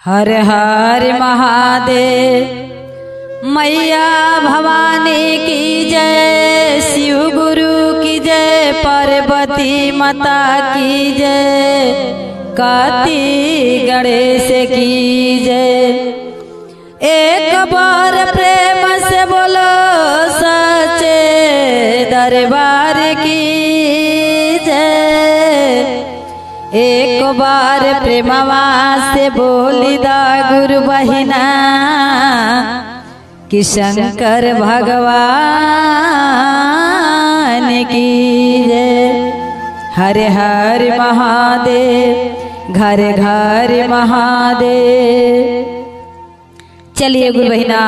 हर हर महादेव, मैया भवानी की जय, शिव गुरु की जय, पार्वती माता की जय, कार्तिक गणेश की जय। एक बार प्रेम से बोलो सच्चे दरबार की जय। एक बार प्रेमवा से बोली दा गुरु बहिना कि शंकर भगवान की जय। हर हर महादेव, घर घर महादेव। चलिए गुरु बहिना,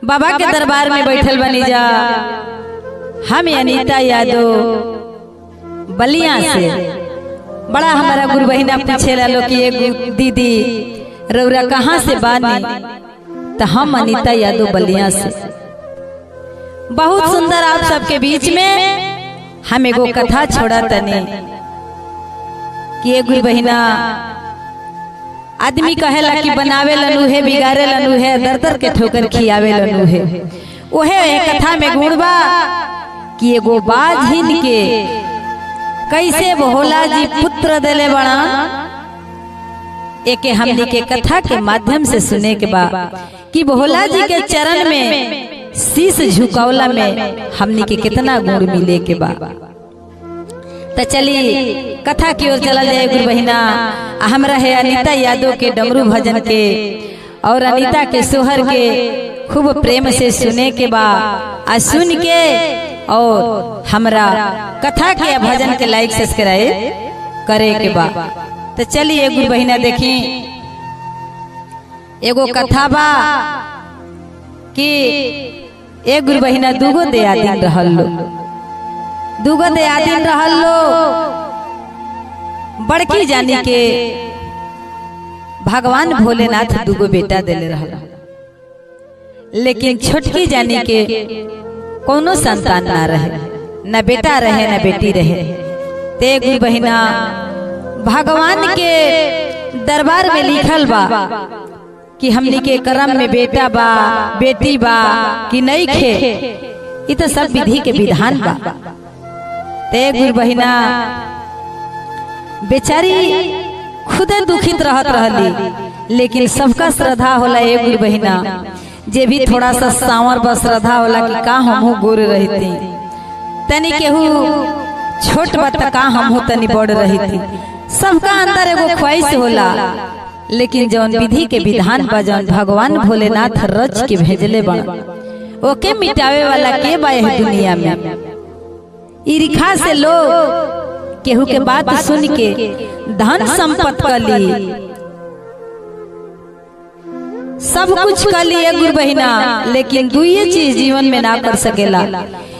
बाबा के दरबार में बैठल बनी जा। हम अनीता यादव बलिया से। बड़ा हमारा गुरु बहिना पूछे लो कि एक दीदी रौरा कहाँ से बानी, तो हम अनीता यादव बलिया से। बहुत सुंदर आप सबके बीच में हम एगो कथा छोड़ा तनी कि एक गुरु बहिना आदमी कहेला कि बनावे लनु है, बिगाड़े लनु है, दर दर के ठोकर खियावे लनु है। ओहे कथा में गुण बा कि एगो बाझिन के कैसे भोला जी पुत्र देले बड़ा। एक हमनी के कथा के माध्यम से सुने के बाद कि भोला जी के चरण में शीश झुकावला में हमनी के कितना गुण मिले के बाद। तो चलिए कथा की ओर चला जाए गुरु बहिना। हमरा है अनीता यादव के डमरू भजन के और अनीता के सोहर के खूब प्रेम से सुने के बाद आ सुन के और हमरा कथा के भजन के लाइक सब्सक्राइब करे के बाद। तो चलिए गुरु बहिना देखी एगो कथा बा कि एक गुरु बहिना दूगो दियादिन रहल लो। दूगो दियादिन रहल लो। बड़की जानी के भगवान भोलेनाथ दूगो बेटा देले रहल, लेकिन छोटकी जानी के कोनो संतान ना रहे, न बेटा रहे न बेटी रहे। ते गुरु बहिना भगवान के दरबार में लिखल बा कि हमनी के कर्म में बेटा बा बेटी बा कि नहीं खे, ये तो सब विधि के विधान बा। ते गुरु बहिना बेचारी खुदे दुखित रहत रहली, लेकिन सबका श्रद्धा होला एक गुरु बहिना जे भी थोड़ा सा सांवर बस श्रद्धा होला कि का हमहू गोर रहती, तनी केहू छोट बत का हमहू तनी बड़ रहती। सबका अंदर एगो ख्वाहिश होला, लेकिन जौन विधि के विधान बा जौन भगवान भोलेनाथ रच के भेजले बा ओके मिटावे वाला के बा है दुनिया में। ईर्खा से लोग केहू के बात सुन के धन संपत्ति कली, सब कुछ कर लिए गुरु बहिना, लेकिन दुई चीज जीवन में ना कर सकेला।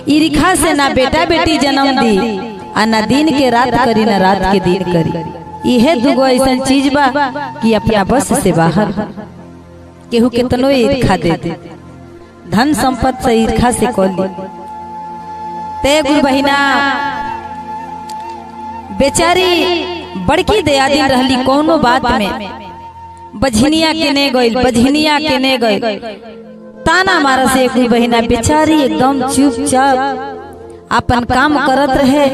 ईर्खा से ना बेटा बेटी जन्म दी आ ना दिन के रात करी ना रात के दिन करी। यह दुगो ऐसा चीज बा कि अपना बस से बाहर केहू कितनो ईर्खा दे दे, धन संपत्ति से ईर्खा से कोली। ते गुरु बहिना बेचारी बड़की दयादिन रहली, कोनो बात में बझनिया केने गइल, बझनिया केने गइल, ताना मारा से गुरु बहिना बेचारी एकदम चुपचाप अपन काम करत रहे,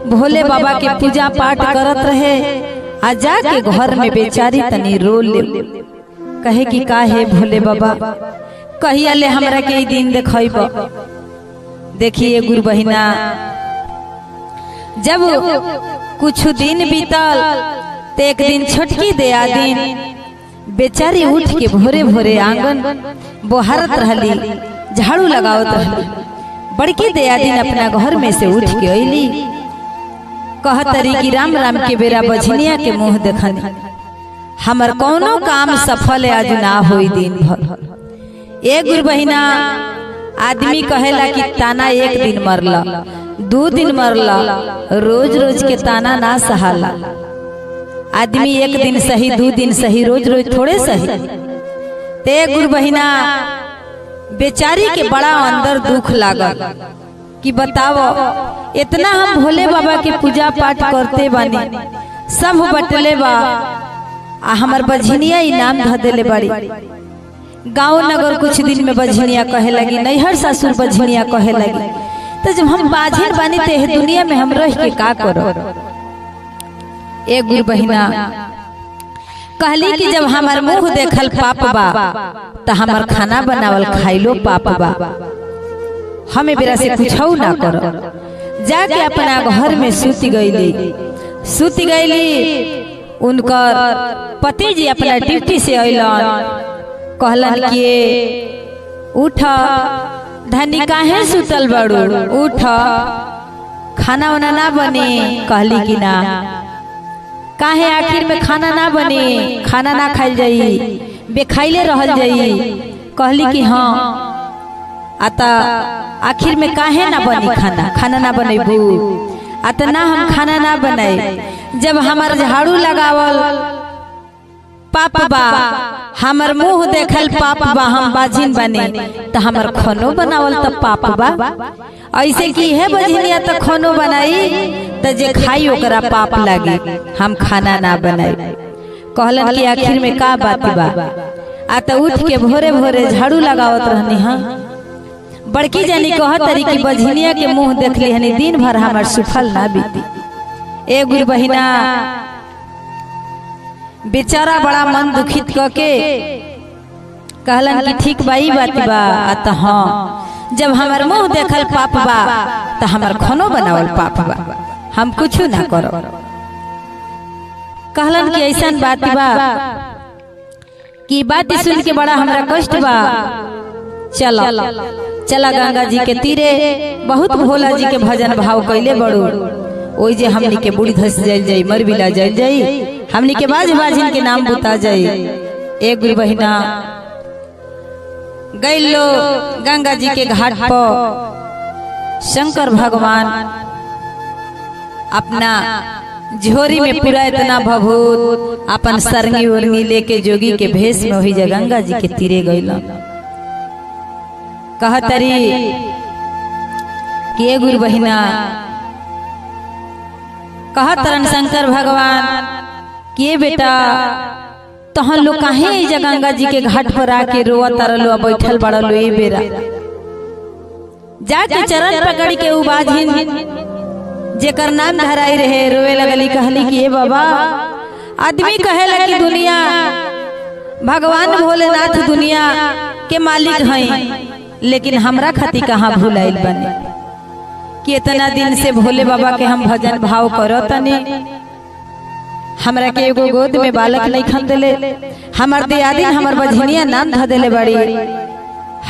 भोले बाबा के पूजा पाठ करत रहे। आ जाके घर में बेचारी तनी रो ले, कहे कि का है भोले बाबा कहिया ले हमरा के दिन देखब। देखिए गुरु बहिना जब कुछ दिन बीतल तो एक दिन छोटकी दयादिन बेचारी उठ के भोरे भोरे आंगन बोहारत रहली, झाड़ू लगावत रहली। बड़की दयादिन अपना घर में से उठ के अइली, कहतरी कि राम राम के बेरा बझनिया के मुंह देखनी, हमर कोनो काम सफल आज ना होई दिन भर। एक गुरु बहिना आदमी कहेला कि ताना एक दिन मरला, 2 दिन मरला, रोज रोज के ताना ना सहाला। आदमी एक दिन सही, 2 दिन सही, रोज रोज थोड़े सही। ते गुरु बहिना बेचारी के बड़ा अंदर दुख लागल कि बताओ इतना हम भोले बाबा के पूजा पाठ करते बानी, सब बटले बा, आ हमार बझनिया इनाम ध देले बड़ी। गाँव नगर कुछ दिन में बझनिया कहे लगी, नैहर सासुर बझनिया कहे लगी। तो जब हम बाझिन बानी ते दुनिया में हम रह के का करो। एक गुरु बहिना कहली कि जब हमार मुंह देखल पाप बा तो हमार खाना बनावल खाइलो पाप बा। हमें बेरा से कुछौ ना करो। जाके अपना घर में सूती गईली। उनकर पति जी अपना ड्यूटी से अइलन, कहलन कि उठ धनी काहे सुतल बड़ू, उठ खाना वाना ना बने। कहली कि ना, काहे आखिर में खाना ना बने, खाना ना खाइल जाई, बेखाइले रहल जाई। कहली कि हाँ, आता आखिर में काहे ना बनी खाना, खाना ना बनेबू। आता ना हम खाना ना बनाए। जब हमार झाड़ू लगावल पाप बा, हमार मुंह देखल पाप बा, हम बाजिन बने तो हमार खानो बनावल तो पाप बा। ऐसे की है बजनिया तो खानो बनाई तो जे खाई ओकरा पाप लागी, हम खाना ना बनाई। कहलन कि आखिर में का बात बा। आता उठ के भोरे भोरे झाड़ू लगावत रहनी। हाँ, बड़की जानी कहत तरी कि बजनिया के मुंह देखली हनी, दिन भर हमार सुफल ना बीती। ए गुरु बहिना बेचारा बड़ा मन दुखित करके कहलन कि ठीक बाई बात बा। आता हाँ, जब हमार मुंह देखल पाप बा तो हमार खानो बनावल पाप बा, हम कुछ ना करो। कहलन कि ऐसा बात बा कि बात सुन के बड़ा हमरा कष्ट बा। चला गंगा जी के तीरे बहुत भोला जी के भजन भाव कैले बड़ू। ओई जे हमनी के बूढ़ी धस जाइल जाई, मर बिला जाइल जाई, हमनी के बाज बाजिन के नाम बुता जाई। एक गुरु बहिना गइल लो गंगा जी के घाट पर। शंकर भगवान अपना झोरी में पूरा इतना भभूत अपन सरंगी उर्गी लेके जोगी के भेष में वही गंगा जी के तीरे गइल। कहतरी कि गुरु बहिना कहतरन शंकर भगवान कि बेटा तहन लोग काहे गंगा जी के घाट पर आके रोआ तरलो, बैठल बड़लो। ए बेरा जाके चरण पकड़ के उबाजिन जेकर नाम धराई रहे रोए लगली। कहली कि ए बाबा, आदमी कहे लगी दुनिया भगवान भोलेनाथ दुनिया के मालिक हैं, लेकिन हमरा खातिर कहाँ भूलाइल बने कि इतना दिन से भोले बाबा के हम भजन भाव करो तनी। हमरा के एगो गोद में बालक नहीं खन देले, हमार दियादिन हमार बझनिया नाम ध देले बड़ी।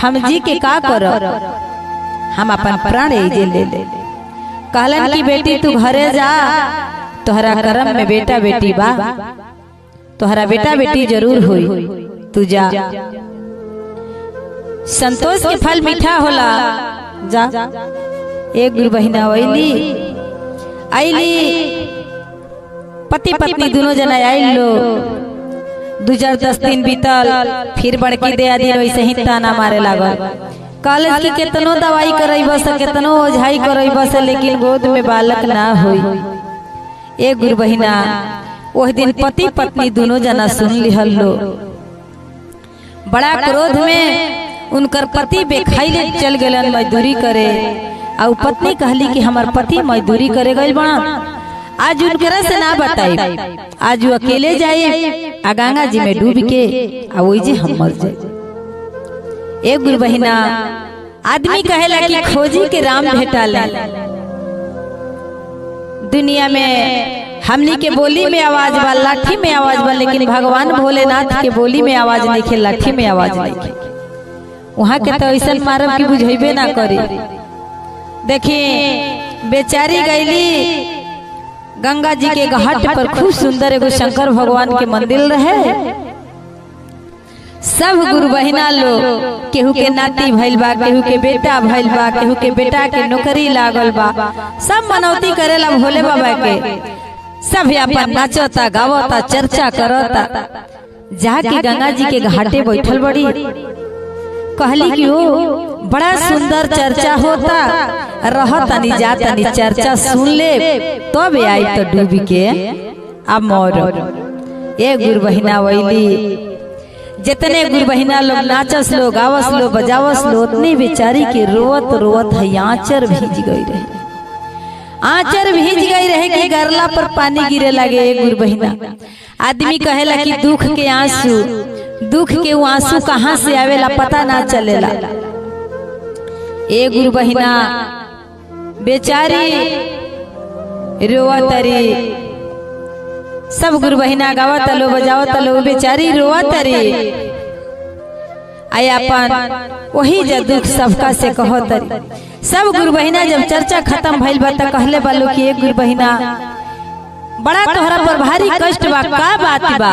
हम जी के का करो, हम अपन प्राण जे ले ले। कहलन कि बेटी तू घरे जा, तोहरा करम में बेटा बेटी बा, तोहरा बेटा बेटी जरूर होई, तू जा। संतोष के फल मीठा होला, जा। एक गुरु बहिना आईली पति पत्नी दोनों जना आइल लो। 2010 दिन बीतल, फिर बड़की दियादिन वैसे ही ताना मारे लागल। कॉलेज की केतनो दवाई करई बस, केतनो ओझाई करई बस, लेकिन गोद में बालक ना होई। एक गुरु बहिना वह दिन पति पत्नी दोनों जना सुन लिहल लो। बड़ा क्रोध में उनकर पति बेखाइले चल गलन मजदूरी करे। और पत्नी कहली कि हमार पति मजदूरी करे गइल बड़ा, आज उनकरा से ना बताई, आज वो अकेले जाए आ गंगा जी में डूब के आ वही जे हम मर जाए। एक गुरु बहिना आदमी कहेला कि खोजी के राम भेटाले। दुनिया में हमनी के बोली में आवाज बा, लाठी में आवाज बा, लेकिन भगवान भोलेनाथ के बोली में आवाज नहीं खे, लाठी में आवाज नहीं खे। वहाँ के तो ऐसा मारब की बुझेबे ना करे। देखिए बेचारी गईली गंगा जी के घाट पर, खूब सुंदर एगो शंकर भगवान के मंदिर रहे। सब गुरु बहिना लोग, केहू के नाती भइल बा, केहू के बेटा भइल बा, केहू के बेटा के नौकरी लागल बा, सब मनौती करेला भोले बाबा के। सब अपन नाचता गावता चर्चा करता। जाके गंगा जी के घाटे बैठल बड़ी। कहली कि ओ बड़ा सुंदर चर्चा होता, रहतनी जातनी चर्चा सुन ले, तब आई तो डूब के अब मोर। ए गुरु बहिना वैली जितने गुरु बहिना लोग नाचस लो गावस लो बजावस लो उतनी बेचारी के रोवत रोवत है आंचर भीज गई रहे, आंचर भीज गई रहे कि गरला पर पानी गिरे लगे। ए गुरु बहिना आदमी कहेला कि दुख के आंसू, दुख के वो आंसू कहाँ से आवेला पता ना चलेला। ए गुरु बहिना बेचारी रोवतरी, सब गुरु बहिना गावत लो बजावत लो, बेचारी रोवतरी आई अपन वही जब दुख सबका से कहतरी। सब गुरु बहिना जब चर्चा खत्म भइल बा त कहले बालो कि एक गुरु बहिना बड़ा तोहरा पर भारी कष्ट बा, का बात बा?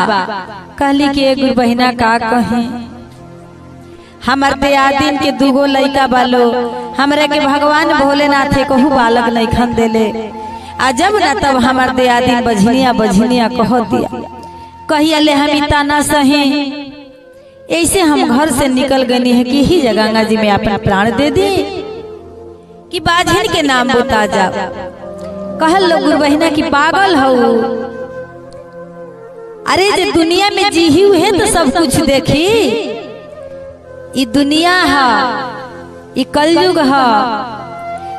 कहली कि एक गुरु बहिना का कहे, हमर दियादिन के दूगो लइका बालो, हमरे के भगवान भोलेनाथ के कहू बालक नहीं खन देले। आ जब न तब हमार दियादिन बझनिया बझनिया कह दिया, कहिया ले हम ताना सही, ऐसे हम घर से निकल गनी है कि ही गंगा जी में अपना प्राण दे दी कि बाझिन के नाम बता जा। कहल लो गुरु बहिना की पागल हो, अरे जे दुनिया में जी ही है तो सब कुछ देखी, ये दुनिया है, ये कलयुग है,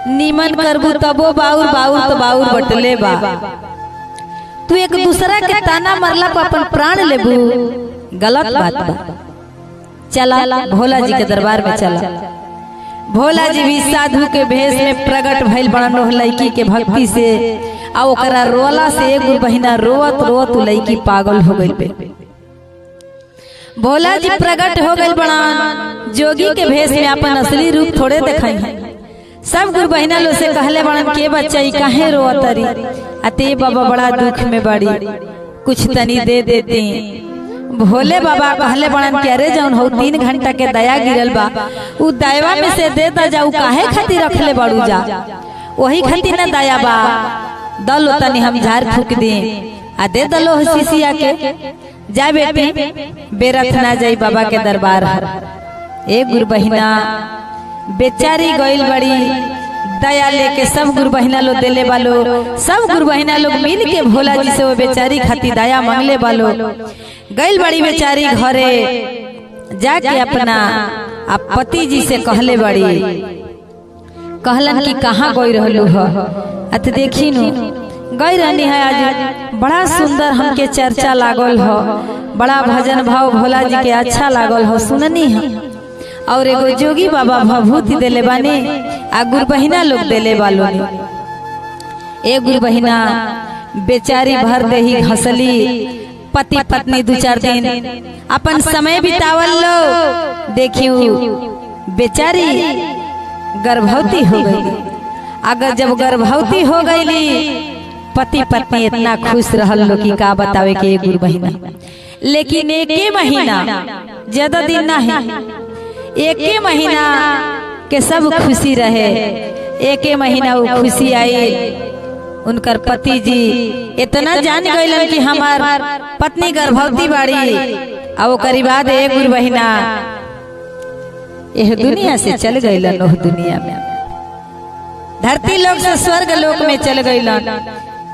नीमन करबू तबो बाउर, बाउर तो बाउर बटले बा। तू एक दूसरा के ताना मरला पर अपन प्राण लेबू, गलत बात बा। चला भोला जी के दरबार में चला। भोला जी भी साधु के भेष में प्रकट भइल बड़न लड़की के भक्ति से, आ ओकरा रोला से एक बहिना रोवत रोवत लड़की पागल हो गई। भोला जी प्रकट हो गई बड़न जोगी के भेष में अपन असली रूप थोड़े दिखाई है। सब गुरु बहिना लो से कहले बड़न के बच्चा ई काहे रोवतरी, अते बाबा बड़ा दुख में बड़ी, कुछ तनी दे देते। भोले बाबा कहले बड़न के अरे जौन हो 3 घंटा के दया गिरल बा, उ दयावा में से देता जाऊ, काहे खातिर रखले बड़ू जा, वही खातिर न दया बा, दलो तनी हम झाड़ फूक दे आ दे दलो शिशिया के। जा बेटी बेरथ ना जाई बाबा के दरबार। ए गुरु बहिना बेचारी गइल बड़ी, दया लेके सब गुरु बहिना लोग देले बालो, सब गुरु बहिना लोग मिल के भोला जी से वो बेचारी खातिर दया मांगले बालो। गइल बड़ी बेचारी घरे जाके अपना आप पति जी से कहले बड़ी, कहलन कि कहाँ गई रहलू हो, अत देखी नु गई रहनी है आज, बड़ा सुंदर हमके चर्चा लागल हो, बड़ा भजन भाव भोला जी के अच्छा लागल हो सुननी है, और एगो जोगी बाबा भभूति देले बानी, आ गुरु बहिना लोग देले बालो। ए गुरु बहिना बेचारी भर देही हंसली, पति पत्नी 2-4 दिन अपन समय बितावल लो। देखियो बेचारी गर्भवती हो गई। अगर जब गर्भवती हो गईली पति पत्नी इतना खुश रहल लो कि का बतावे के गुरु बहिना। लेकिन एके महीना ज्यादा दिन नहीं, एके महीना के सब खुशी रहे। एके महीना वो खुशी आई, उनकर पति जी इतना जान गए कि हमार पत्नी गर्भवती बाड़ी, और ओकरी बाद एक गुरु बहिना यह दुनिया से चल गई, दुनिया में धरती लोक से स्वर्ग लोक में चल गई।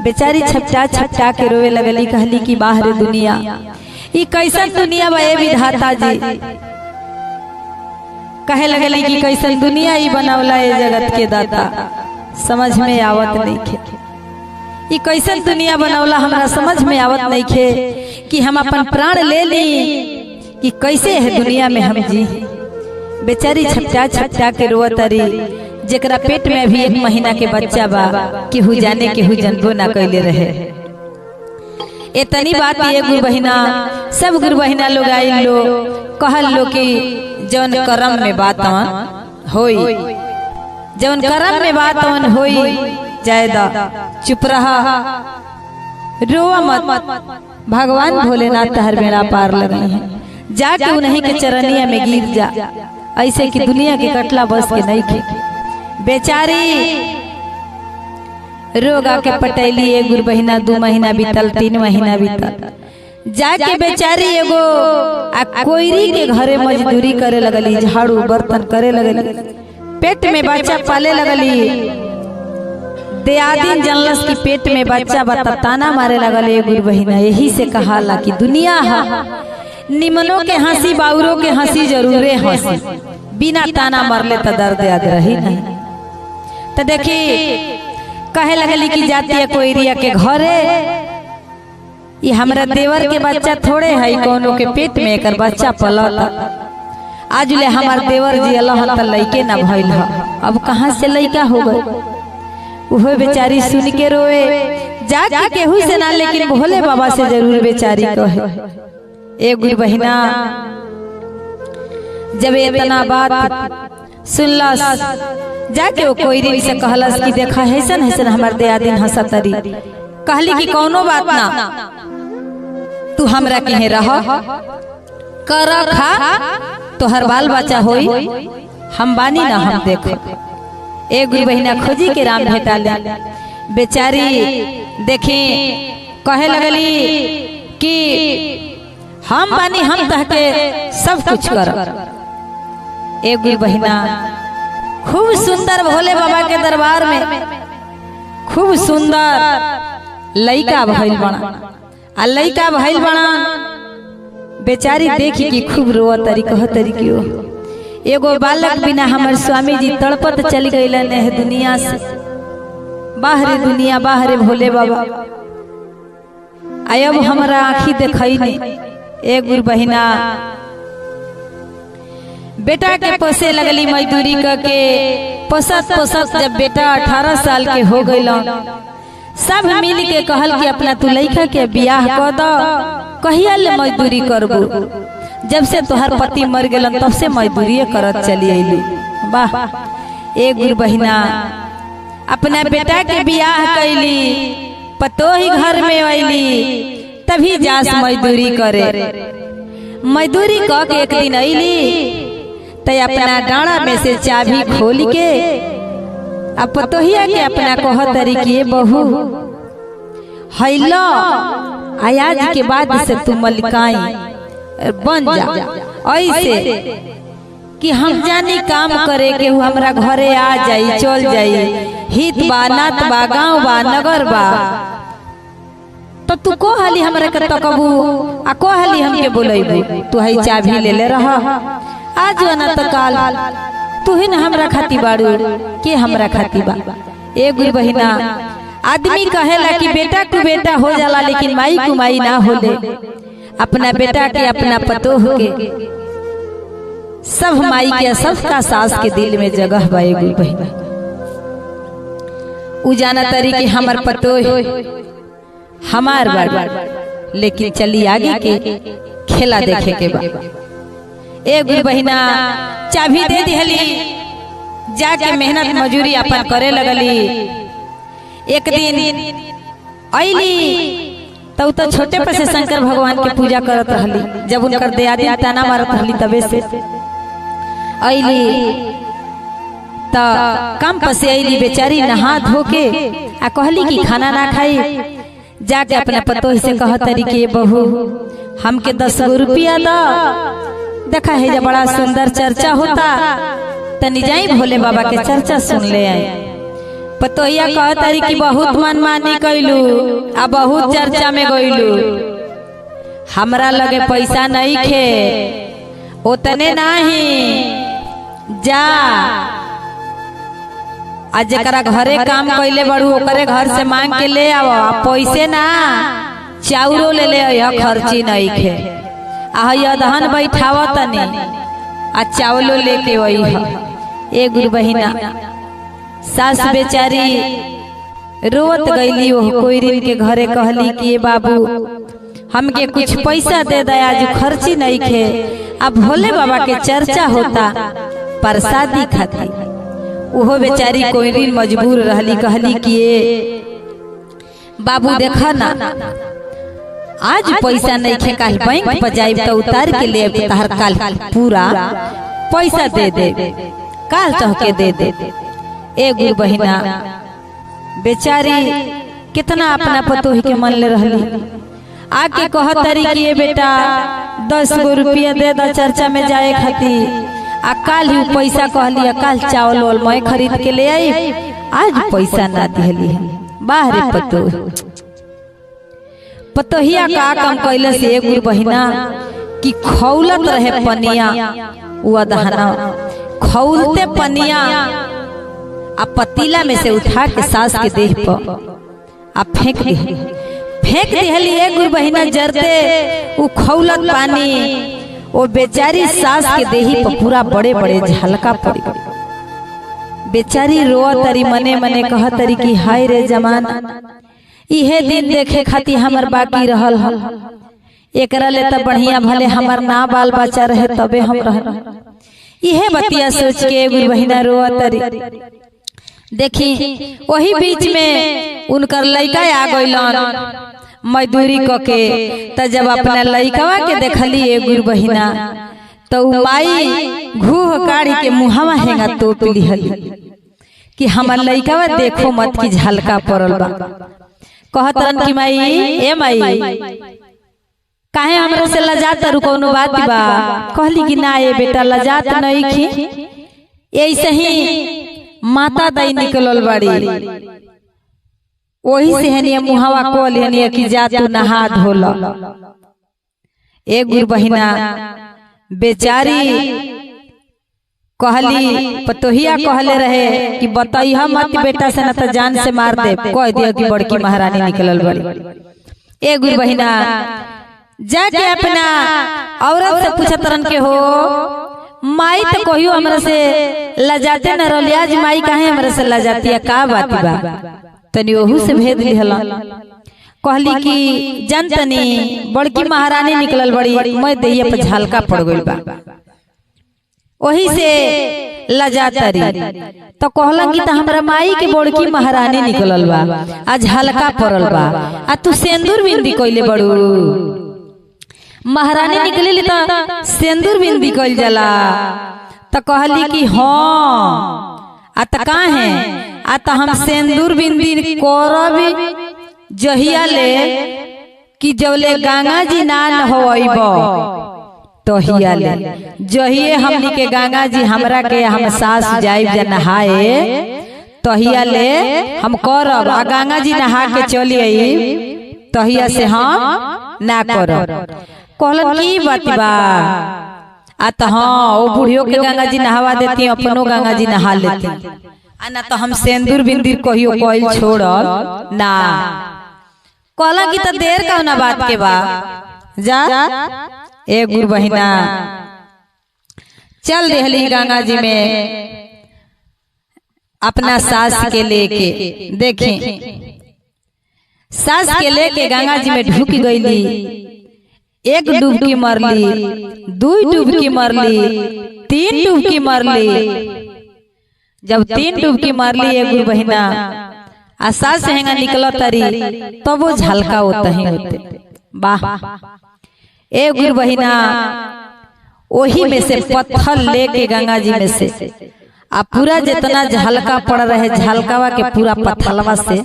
बेचारी छपटा छपटा के रोवे लगली, कहली कि बाहर दुनिया ये कैसन दुनिया बा विधाता जी। कहे लगली कि कैसन दुनिया ये बनवला ये जगत के दाता, समझ में आवत नहीं खे। ये कैसन दुनिया बनवला हमरा समझ में आवत नहीं खे कि हम अपन प्राण ले ली कि कैसे है दुनिया में हम जी। बेचारी छपटा छपटा के रोवतरी, जेकरा पेट में भी 1 महीना के बच्चा बा, केहू जाने केहू जनबो ना कैले रहे। इतनी बात ये गुरु बहिना सब गुरु बहिना लोग आई लो, कहल लो कि जौन करम में बात होई, जौन करम में बात होई जायदा, चुप रहा, रोवा मत, भगवान भोलेनाथ तहर बेड़ा पार लगाई है, जाके उन्हीं के चरनिया में गिर जा, ऐसे कि दुनिया के कटला बस के नहीं खे। बेचारी रोगा के पटैली। एक गुरु बहिना 2 महीना बीतल, 3 महीना बीतल, जाके बेचारी एगो कोयरी के घरे मजदूरी करे लगली, झाड़ू बर्तन करे लगली, पेट में बच्चा पाले लगली। दियादिन जनलस की पेट में बच्चा बता ताना मारे लगल ए गुरु बहिना। यही से कहाला कि दुनिया है निमनों के हंसी बाउरों के हंसी जरूरे हंसी, बिना ताना मरले तो दर्द याद रही नहीं। तो देखी कहे लगली कि जाती है कोइरिया के घरे, ये हमरा देवर के बच्चा थोड़े है, कोनो के पेट में एक बच्चा पलता। आज ले हमार देवर जी अल्लाह त लइके ना भइल ह, अब कहाँ से लइका हो गए। वो बेचारी सुन के रोए, जाके केहू से ना लेकिन भोले बाबा से जरूर बेचारी कहे। ए गुरु बहिना जब इतना बात सुनलस, जाके वो कोइरी से कहलस कि देखा हैसन हैसन हमार दियादिन हंसतरी। कहली कि कौनो बात ना, तू हमरा कहे रह कर खा, तो हर बाल बच्चा होई, हम बानी ना हम देख। ए गुरु बहिना खोजी के राम भेटा ले। बेचारी देखी कहे लगली कि हम बानी, हम तहके सब कुछ कर। ए गुरु बहिना खूब सुंदर भोले बाबा के दरबार में खूब सुंदर लइका भइल बना। आ लइका भइल बना बेचारी देखी कि खूब रोअ तरी कह तरी क्यों। एगो बालक बिना हमर स्वामी जी तड़पत चल गइलन है दुनिया से, बाहरी दुनिया बाहरे भोले बाबा। अब हमारा आँखी देखई नहीं। ए गुरु बहिना बेटा के पोसे लगली मजदूरी करके, पोसत पोसत जब बेटा 18 साल के हो गइल, सब मिल के कहल कि अपना तू लइका के बियाह कर दो, कहिया ले मजदूरी करबू। जब से तोहर पति मर गेलन तब से मजदूरी करत चली अइली। वाह ए गुरु बहिना अपना बेटा के बियाह कैली, पतो ही घर में अइली, तभी जास मजदूरी करे। मजदूरी कह के एक दिन अइली तो अपना डाँड़ा में से चाबी खोल के अब पतोहिया के अपना कह तरीके बहू हैलो आज के बाद से तू मलिकाई बन जा, ऐसे कि हम जानी काम करे के हमरा घरे आ जाई चल जाई, हित बा नात बा गाँव बा नगर बा। तो तू कहली हमरा के तकबू आ कहली हमके बोलेबू, तू है चाबी ले ले रहा आज ना तो काल तू ही ना हमरा खाती बाड़ू के हमरा खाती बा। ए गुरु बहिना आदमी कहेला कि बेटा को बेटा हो जाला लेकिन माई को माई ना होले। अपना बेटा के अपना पतो हो के सब माई के सबका सास के दिल में जगह बा। ए गुरु बहिना उ जाना तरी कि हमर पतो हमार बाड़, लेकिन चली आगे के खेला देखे के बा। ए गुरु बहिना चाबी दे दिहली, जाके मेहनत मजूरी अपन करे लगली। एक दिन अइली तो छोटे पर से शंकर भगवान के पूजा करत रहली। जब उनकर दियादिन ताना मारत रहली तबे से अइली तो काम पर से अइली बेचारी नहा धो के आ कहली कि खाना ना खाई। जाके अपना पतो से कह तरीके बहू हमके 10 रुपया दो, देखा है जब बड़ा सुंदर चर्चा होता तनी जाई भोले बाबा के चर्चा सुन ले आई। पतोहिया कह तारी कि बहुत मनमानी कैलू आ बहुत चर्चा में गइलू, हमरा लगे पैसा नहीं खे, उतने नहीं जा आ जरा घरे काम कैले बड़ू ओकरे घर से मांग के ले आओ, पैसे ना चाउरो ले ले खर्ची नहीं खे। अदहन बैठाव तनी आ चावलो लेके वही है। ए गुरु बहिना सास बेचारी रोत गईली ओह कोइरिन के घरे, कहली कि बाबू हमके कुछ पैसा दे दे, आज खर्ची नहीं खे। अब भोले बाबा के चर्चा होता प्रसादी खाती। वो बेचारी कोइरिन मजबूर रहली, कहली कि बाबू देखा ना आज पैसा नहीं खे, काल बैंक पर जाइब तो उतार के ले तहर काल पूरा पैसा दे दे, काल चह के दे दे। ए गुरु बहिना बेचारी कितना अपना पतोही के मन ले रहली। आके कह तरी कि बेटा 10 रुपया दे दा चर्चा में जाए खाती, आ काल ही पैसा कहली काल चावल वाल मैं खरीद के ले आई, आज पैसा ना दिहली बाहरे पतोहिया का काम कैले से एगो बहिना कि खौलत रहे पनिया, वो दहना खौलते पनिया आ पतीला में से उठा के सास के देह पर आ फेंक दिहली एगो बहिना जरते उ खौलत पानी वो बेचारी सास के देही पर पूरा बड़े बड़े झलका पड़ी। बेचारी रोआ तरी मने मने कह तरी कि हाय रे जमाना, इहे दिन देखे खातिर हमर बाकी रहल हल, एकरा ले त बढ़िया भले हमर ना बाल बच्चा रहे तबे हम रह। इहे बतिया सोच के एगो बहिना रोआ तरी। देखी वही बीच में उनकर लइका आ गइलन मजदूरी कके, त जब अपना लइकवा के देखली एगो बहिना तो माई घूह काढ़ी के मुहावा हेंगा तोप लिहली कि हमर लइकवा देखो मत की झलका पड़ल बा। कहतरन कि माई ए माई काहे हमरा से लजात रु कोनो बात बा? कहली कि ना ए बेटा लजात नहीं खी, ऐसे ही माता दाई निकलल बाड़ी, वही से हनिया मुहावा कोल हनिया कि जा तू नहा धोला। एगो बहिना बेचारी कहली पतोहिया कहले रहे कि बताइहा मत बेटा से न त जान से मार दे, कह दिया कि बड़की महारानी निकलल बड़ी। एगो बहिना जाके अपना औरत से पूछत रन के हो माई तो कहियो हमरा से लजाते न रहली, आज माई काहे हमरा से लजाती है, का बात बा? तनी ओहू से भेद लिहला। कहली कि जनतनी बड़की महारानी निकलल बड़ी, मैं देहिया पे झलका पड़ गइल बा, वही से लजातरी। तो कहलन कि त हमरा माई के बड़की महारानी निकलल बा, आज झलका पड़ल बा, आ तू सिंदूर बिंदी कइले बड़ू। महारानी निकली त सिंदूर बिंदी कइल जाला। तो कहली कि हाँ आ त काहे? आ त हम सिंदूर बिंदी करब जहिया ले कि जवले गंगा जी ना होइब तहिया ले, जहिए हमनी के गंगा जी हमरा के हम सास जाइब जा नहाए तहिया ले हम करब, आ गंगा जी नहा के चली आई तहिया से हम ना करब। कहलन की बात बा? आ त हाँ वो बुढ़ियो के गंगा जी नहावा देती, अपनो गंगा जी नहा लेती, आ ना तो हम सिंदूर बिंदीर कहियो कोइल छोड़ब ना। कहला कि त देर कौना बात के बा, जा एगो बहिना चल देहली गंगा जी में अपना सास के लेके। देखे सास के लेके गंगा जी में ढुक गईली, एक डुबकी मरली, दुई डुबकी मरली, तीन डुबकी मरली। जब तीन डुबकी मारली एगो बहिना आ सास हेंगा निकल तरी तब वो झलका होता ही होते। वाह एगो बहिना वही में से पत्थर लेके गंगा जी में से आ पूरा जितना झलका पड़ रहे झलकावा के पूरा पत्थलवा से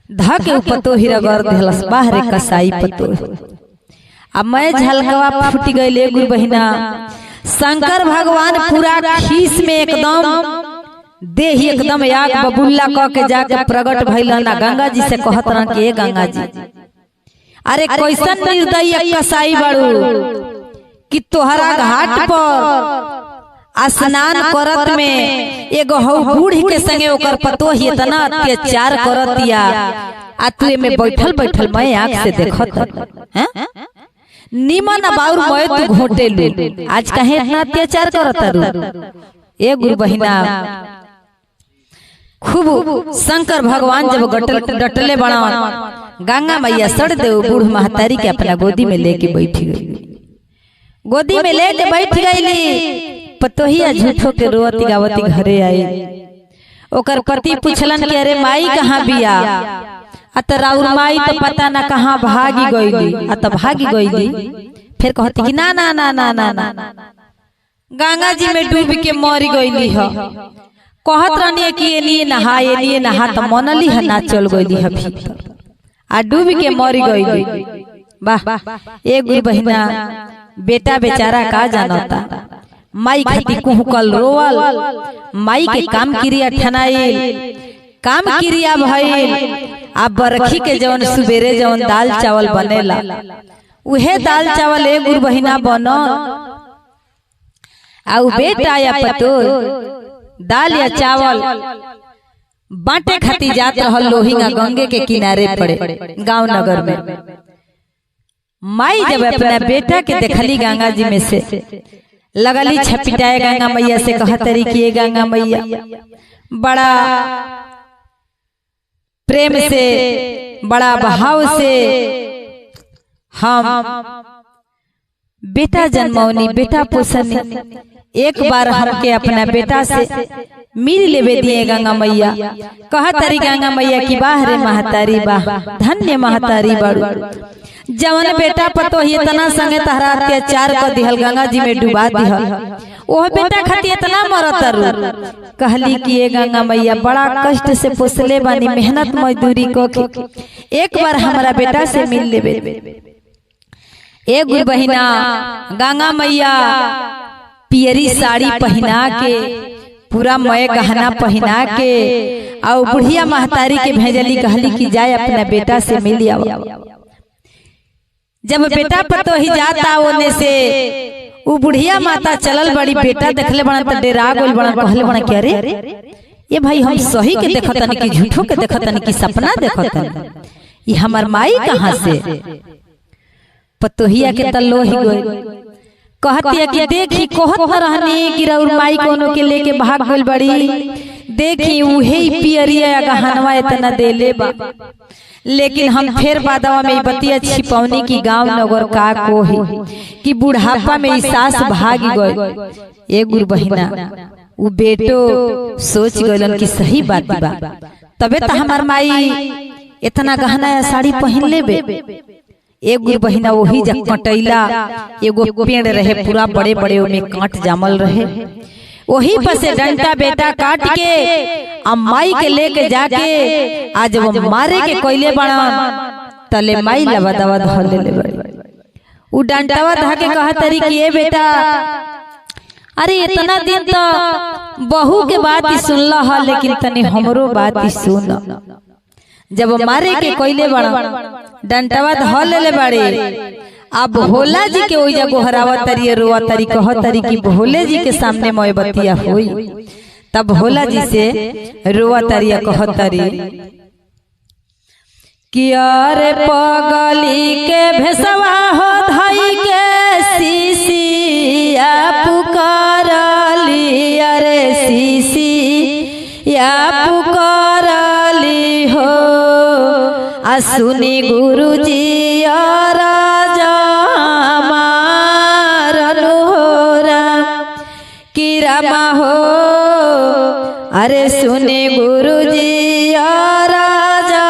धक पतो ही रगड़ देलस बाहरे कसाई पतो। अब मैं झलकावा फूट गई एगो बहिना। शंकर भगवान पूरा खीस में एकदम देह एकदम आग बबुल्ला क के जाके प्रगट भइलन, गंगा जी से कहत रह कि ए गंगा जी अरे कैसन निर्दयी कसाई बड़ू कि तोहरा घाट पर स्नान करत में एगो हौ बूढ़ी के संगे ओकर पतो ही इतना अत्याचार करतिया, आ तू में बैठल बैठल मैं आंख से देखत हैं निमन बाउर मैं तू घोटे लू, आज कहे इतना अत्याचार करत रू। एगो बहिना खूब शंकर भगवान जब डटले बड़ा गंगा मैया सड़ दे बूढ़ महतारी के अपना गोदी में लेके बैठ गई। गोदी में लेके बैठ गईली, पतोहिया झूठो के रोती गावती घरे आई। ओकर पति पूछलन कि अरे माई कहाँ बिया? राउर माई तो पता ना कहाँ भागी गईली। भागी गईली फिर कहती कि ना ना ना ना ना ना गंगा जी में डूब के मरी गईली है। कहत रहनी कि एलिए नहा तो मनली है ना चल गईली है भीतर आ डूब के मरी गईली। वाह एगो बहिना बेटा बेचारा का जानता माई खाती कुहकल रोवल, माई के काम क्रिया ठनाइल, काम क्रिया भइल। अब बरखी के जवन सुबेरे जवन दाल चावल बनेला उहे दाल चावल एक गुरु बहिना बनो आउ बेटा या पतो दाल या चावल बांटे खाती जात रहल लोहिंगा गंगे के किनारे पड़े गांव नगर में। माई जब अपना बेटा के देखली गंगा जी में से लगली छपिटाए गंगा मैया से कहतरी कि गंगा मैया बड़ा प्रेम से बड़ा भाव से हम बेटा जन्मौनी बेटा पोसनी, एक बार हमके अपना बेटा से मिल लेवे दिए गंगा मैया। कहतरी गंगा मैया की बाह रे महतारी बाह, धन्य महतारी बाड़ू, जवन बेटा पतो ही इतना संगे तहरा अत्याचार कर दिहल गंगा जी में डुबा दिहल, ओह बेटा खाती इतना मरतर। कहली कि ये गंगा मैया बड़ा कष्ट से पोसले बानी, मेहनत मजदूरी को एक बार हमारा बेटा से मिल लेवे। एक गुरु बहिना गंगा मैया पियरी साड़ी पहना के पूरा मय गहना पहना के और बुढ़िया महतारी के भेजली, कहली कि जाए अपना बेटा से मिल आओ। जब बेटा पतो ही जाता ओने से उ बुढ़िया माता चलल बड़ी, बेटा देखले बड़ा त डेरा गोल बड़ा, कहले बड़ा क्या रे ये भाई हम सही के देखतन कि झूठो के देखतन कि सपना देखतन, ये हमार माई कहां से? पतोहिया के तल्लो ही गई, कहती है कि देखी कहत रहनी कि रउर माई कोनो के लेके भाग गइल बड़ी, देखी उहे पियरिया गहनवा इतना देले बा, लेकिन हम फिर बादवा में बतिया छिपौनी की गांव नगर का कोही कि बुढ़ापा में सास भाग गई। एक गुरु बहिना उ बेटो सोच गइलन कि सही बात बा, तबे तो हमार माई इतना गहना या साड़ी पहन लेबे। एक गुरु बहिना वही जब कटैला एगो पेड़ रहे पूरा बड़े बड़े में कांट जामल रहे, वही पर से डंटा बेटा काट के अम्माई के लेके जाके आज वो मारे के कोयले बना तले माई लवा दवा धले ले बड़ी। उ डंटावा धा के कहा तरी कि ए बेटा अरे इतना दिन तो बहू के बात ही सुनला हा, लेकिन तनी हमरो बात ही सुन। जब मारे के कोयले बना डंटावा धले ले बड़े, अब भोला जी के ओइजा गोहरावा तरी रोआ तरी कह तरी कि भोले जी के सामने मोयबतिया हुई, तब भोला जी से रोआ तरी कह तरी कि अरे पगली के भेसवा हो धई के सीसिया पुकारली, अरे सीसिया पुकारली हो आ सुनी गुरुजी रमा हो, अरे सुने गुरुजी राजा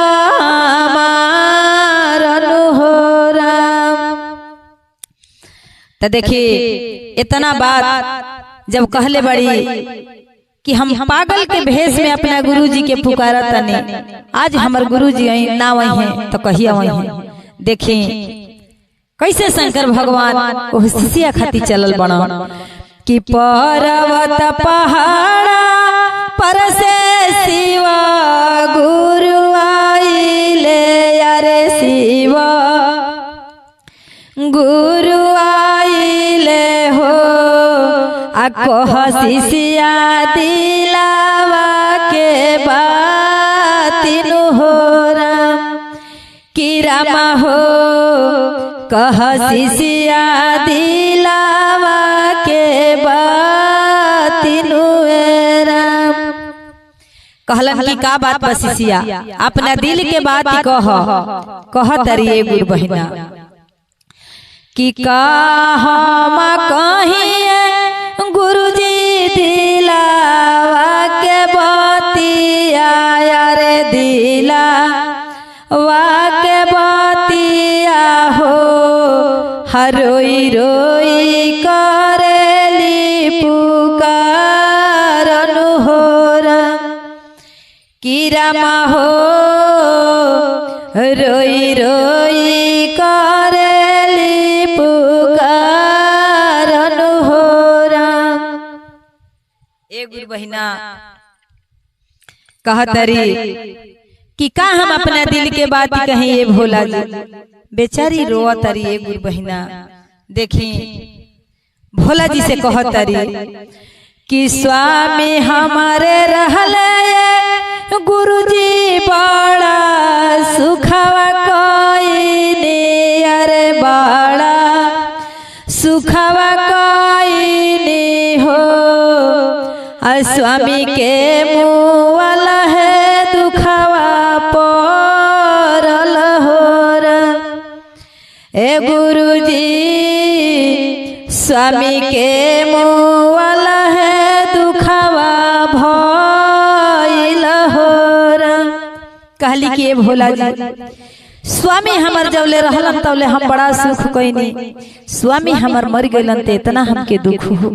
मारनु हो राम। तो देखिए इतना बात जब कहले बड़ी कि हम पागल के भेष में अपना गुरुजी के पुकारा तने, आज हमार गुरुजी ना वही हैं तो कहिया वही हैं। देखिए कैसे शंकर भगवान वो शिष्या खाती चलल बना कि पर्वत पहाड़ा पर से शिवा गुरु आइले, अरे शिवा गुरु आइले हो आ कह शिष्या दिलावा के बातिनु हो राम कि रामा हो कह शिष्या दिलावा के बातिनु राम। कहलन की का बात बा शिष्या, अपना दिल के बात ही कह तरिए गुरु बहिना कि का हम कहिए गुरुजी दिलावा के बतिया, रे दिलावा के बतिया हो हरोई रोई करेली पुकारनु हो राम कि रामा हो रोई रोई करेली पुकारनु हो राम। ए गुरु बहिना कहतरी कि का हम अपना दिल के बात कहीं ये भोला जी बेचारी रोअतरी ए गुरु बहिना। देखी भोला जी से कहतरी कि स्वामी हमारे रहले गुरु जी बड़ा सुखवा कोइनी अरे बड़ा सुखवा कोइनी हो स्वामी के मुँह है दुखवा परल हो ए गुरु जी स्वामी के मुँह है दुखवा भइल हो। कहली कि ए भोला जी स्वामी हमर जवले रहलन तवले हम बड़ा सुख कोइनी, स्वामी हमर मर गइलन ते इतना हमके दुख हो।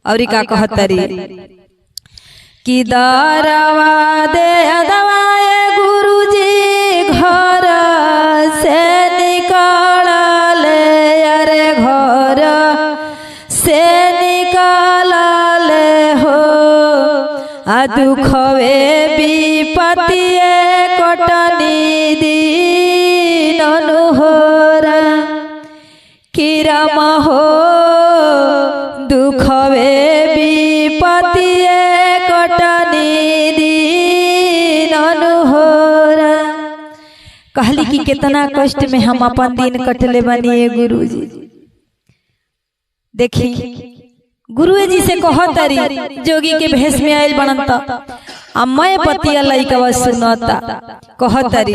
और का कहतरी कि दरवा दे दवाए गुरु जी घर से निकलले अरे घर से निकलले हो दुखवे विपत्तिए कटनी दिन अनुहोरा किरम हो दुखवे विपत्तिए कटनी दिन अनुहोरा। कहली कि कितना कष्ट में हम अपन दिन कटले बनिए गुरु जी। देखी गुरु जी से कहतरी जोगी के भेष में आयल बनता मैं पतिया लइकवा सुनता कहतरी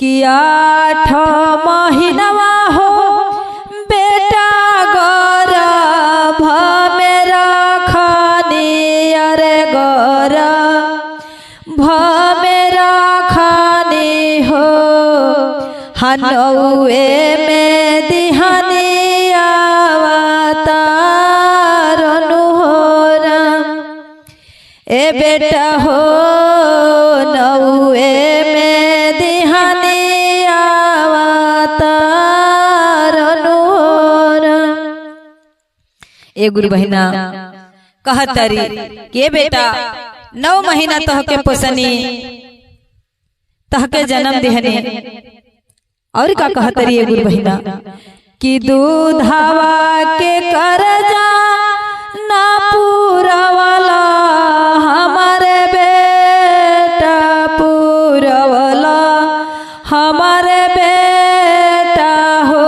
कि 8 महीनवा हो बेटा गर्भ में रखनी अरे गर्भ में रखनी हो हनौए में दिहानी ए बेटा हो नौए में दिहानी आवतार ए गुरु बहिना कहतरी के बेटा 9 महीना तहके पोसनी तहके जन्म देहनी। और का कहतरी ए गुरु बहिना कि दूधवा के करजा ना पूरवला हमारे बेटा पूरवला हमारे बेटा हो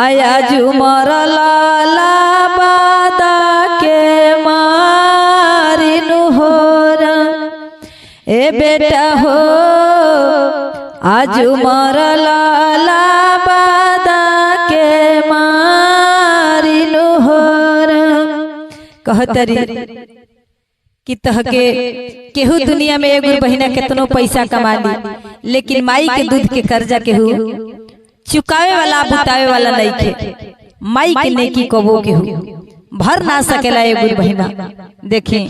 आया जुमर लाला बादा के मारिनु हो ए बेटा हो आज उमर लाला बादा के मारिनु हो कहतरी कि तहके केहू दुनिया में एगो बहिना केतनो पैसा कमा ली लेकिन माई के दूध के कर्जा केहू चुकावे वाला बुतावे वाला नहीं खे। माई के नेकी कबो केहू भर ना सकेला एगो बहिना। देखी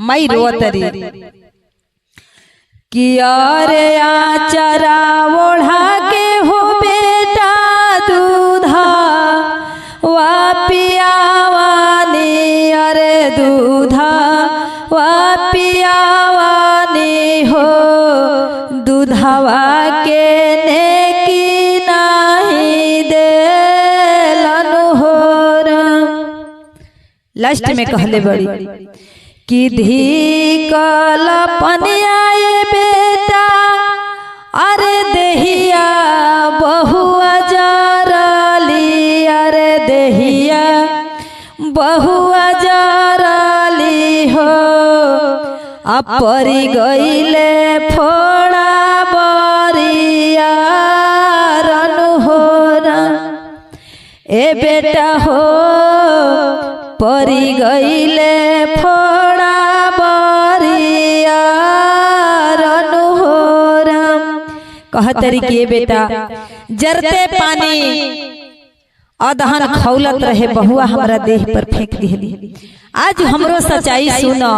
माई रोतरी कि अरे आचरा ओढ़ा के हो बेटा दूधा वा पियावानी अरे दूधा वा पियावानी हो दूधवा के नेकी नहीं देलन हो। लास्ट में कहले बड़ी कि धीकल पनियाए बेटा अरे देहिया बहुआ जरली अरे देहिया बहुआ जरली हो अपरी गईले फोड़ा बरिया रनु हो ए बेटा हो परी गईले फोड़ा बरिया रनु हो कहतरी के बेटा जरते पानी अदहन खौलत रहे बहुआ हमरा देह पर फेंक दिहली। आज हमरो सच्चाई सुनो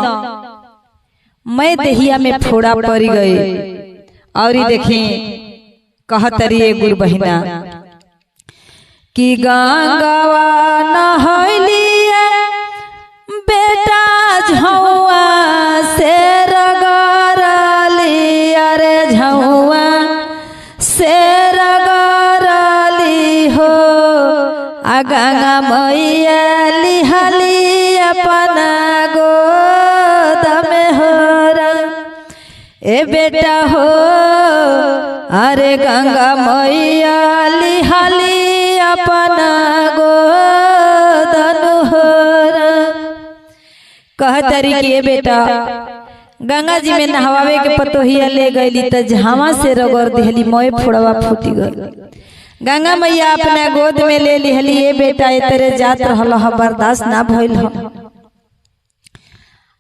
मैं देहिया में फोड़ा पड़ गए। और देखी कहतरी ए गुरु बहिना कि गंगवा नहलिए गंगा मैया लिहाली अपना गोद में हो ए बेटा हो। अरे गंगा मैया लिहाली अपना गोद हो कह तरीके बेटा गंगा जी में नहवावे के पतोहिया ले गईली त झावा से रगड़ दिहली मोए फोड़वा फूटी गई। गंगा मैया अपना गोद में ले लिहली ए बेटा ए तेरे जात रहल बर्दाश्त ना भइल हो।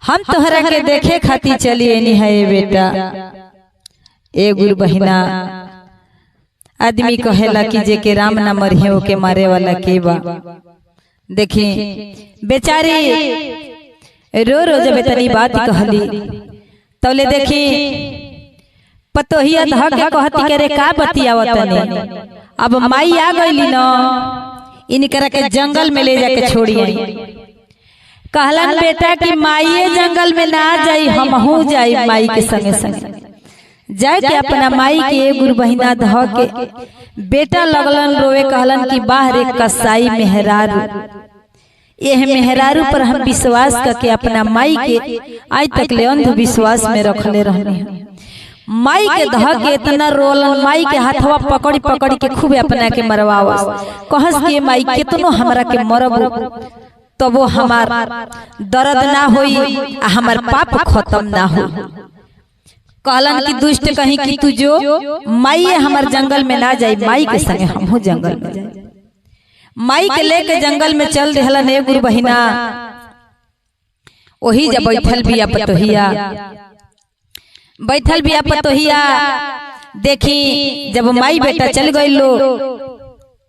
हम तोहरा के देखे खाती चली एनी है ए बेटा। ए गुरु बहिना आदमी कहेला कि जे के राम ना मरिहे ओके मारे वाला के बा। देखी बेचारी रो रो जब इतनी बात कहली तौले देखी पतोहिया धह के कहती करे का बतियावतनी। अब माई आ गईली न इनकरा के जंगल में ले जाके छोड़िए। कहलन बेटा कि माई जंगल में ना जाई हमहू जाई माई के संगे संगे जाए के अपना माई के गुरु बहिना धह के बेटा लगलन रोवे। कहलन कि बाहर एक कसाई मेहरारू यह मेहरारू पर हम विश्वास करके अपना माई के आज तक ले अंधविश्वास में रखले रहने। माई के धह के इतना रोलन माई के हाथवा पकड़ी पकड़ी के खूब अपना के मरवावस। कहस के माई कितनो हमरा के मरब तो वो हमार दर्द ना होई हमार पाप खत्म ना हो। कहलन की दुष्ट कहीं कि तू जो माई हमार जंगल में ना जाई माई के संगे हमहू जंगल में जाई। माई के लेके जंगल में चल रहलन ए गुरु बहिना। वही जब बैठल बिया पतोहिया देखी जब माई बेटा चल गई लो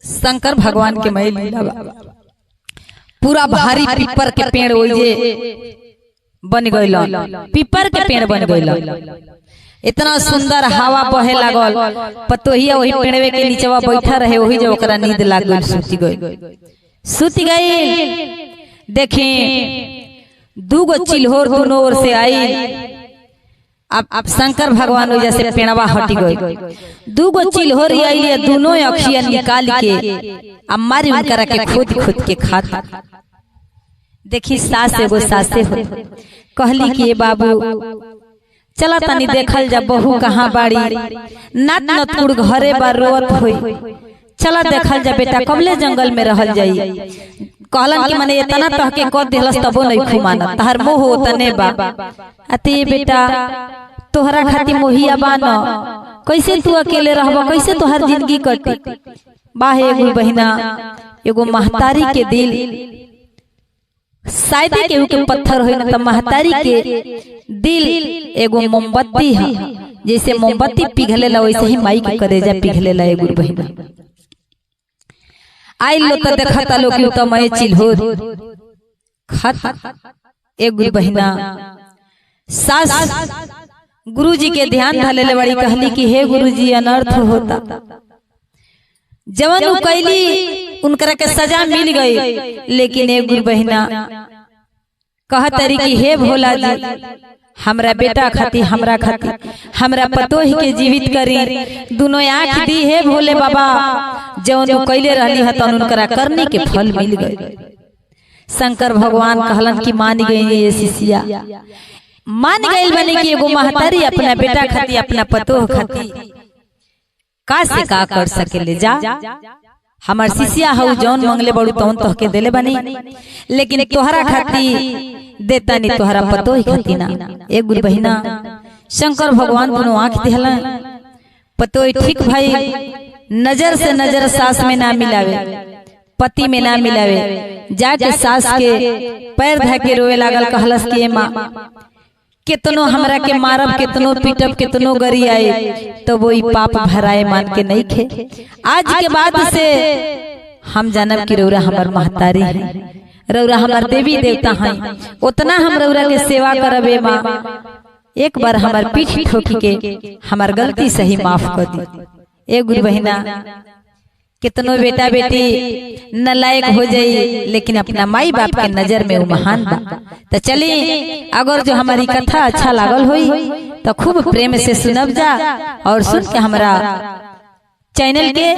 शंकर भगवान के मई लीला पूरा भारी पीपर के पेड़ ओइजे बन गइल। पीपर के पेड़ बन गइल इतना सुंदर हवा बहे लागल। पतोहिया वही पेड़वे के नीचवा बैठा रहे वही जब ओकरा नींद लाग गइल सुती गई। देखी दूगो चिल्होर दोनों ओर से आई। अब शंकर भगवान वजह से पेड़वा हटी गई। दूगो चिल्होर आई दोनों अखिया निकाल के अब मारी उनकरा के खोद खोद के खाता। देखी सास एगो सासे हो कहली कि बाबू चला तनी देखल जा बहू कहाँ बाड़ी नात नतुड़ घरे बार रोत होई चला देखल जा बेटा कबले जंगल में रहल जाई। कहलन कि मने इतना तह के कर देहलस तबो नहीं खुमाना तहर मोह हो तने बा। अते बेटा तोहरा खाती मोहिया बान कैसे तू अकेले रहबा कैसे तोहर जिंदगी कटी। बाह एगो बहिना एगो महतारी के दिल शायद केहू के पत्थर होई न त महतारी के दिल एगो मोमबत्ती है। जैसे मोमबत्ती पिघलेला वैसे ही माई के करेजा पिघलेला एगो बहिना। आई लो तो देखता लो कि तो मैं चिल्हो खत एगो बहिना सास गुरुजी के ध्यान धलेले बड़ी कहली कि हे गुरुजी अनर्थ होता। जवन उ कैली उनकरा के सजा मिल गई। लेकिन एगो बहिना कह तरी कि हे भोला जी हमरा बेटा खाती हमरा खाती हमरा पतोही के जीवित करी दोनों आँख दी हे भोले बाबा। जवन उ कैले रहली हतन उनकरा करने के फल मिल गए। शंकर भगवान कहलन कि मान गई ये शिष्या मान गई बने कि एगो महतारी अपना बेटा खाती अपना पतोह खाती का से का कर सकेले जा। हमार शिष्या हऊ जौन मंगले बड़ू तौन तोह के देले बनी लेकिन तोहरा खाती देता नहीं तोहरा पतोही खाती ना। एगो बहिना शंकर भगवान दोनों आँख दिहला पतोही ठीक भाई नजर से नजर सास में ना मिलावे पति में ना मिलावे। जाके सास के पैर धऽ के रोए लागल कहलस कि माँ कितनो हमरा के मारब कितनो पीटब कितनो गरी आए तो वो पाप भराए मान के नहीं खे। आज के बाद से हम जानब कि रौरा हमार महतारी है रौरा हमार देवी देवता हैं उतना हम रौरा के सेवा करबे माँ। एक बार हमार पीठ ठोकी के हमार गलती सही माफ कर दी। एगो बहिना कितनो बेटा बेटी नलायक हो जाई लेकिन अपना माई बाप के नजर में वो महान बा। तो चलिए अगर जो हमारी कथा अच्छा लागल होई तो खूब प्रेम से सुनब जा और सुन के हमारा चैनल के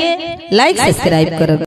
लाइक सब्सक्राइब करो।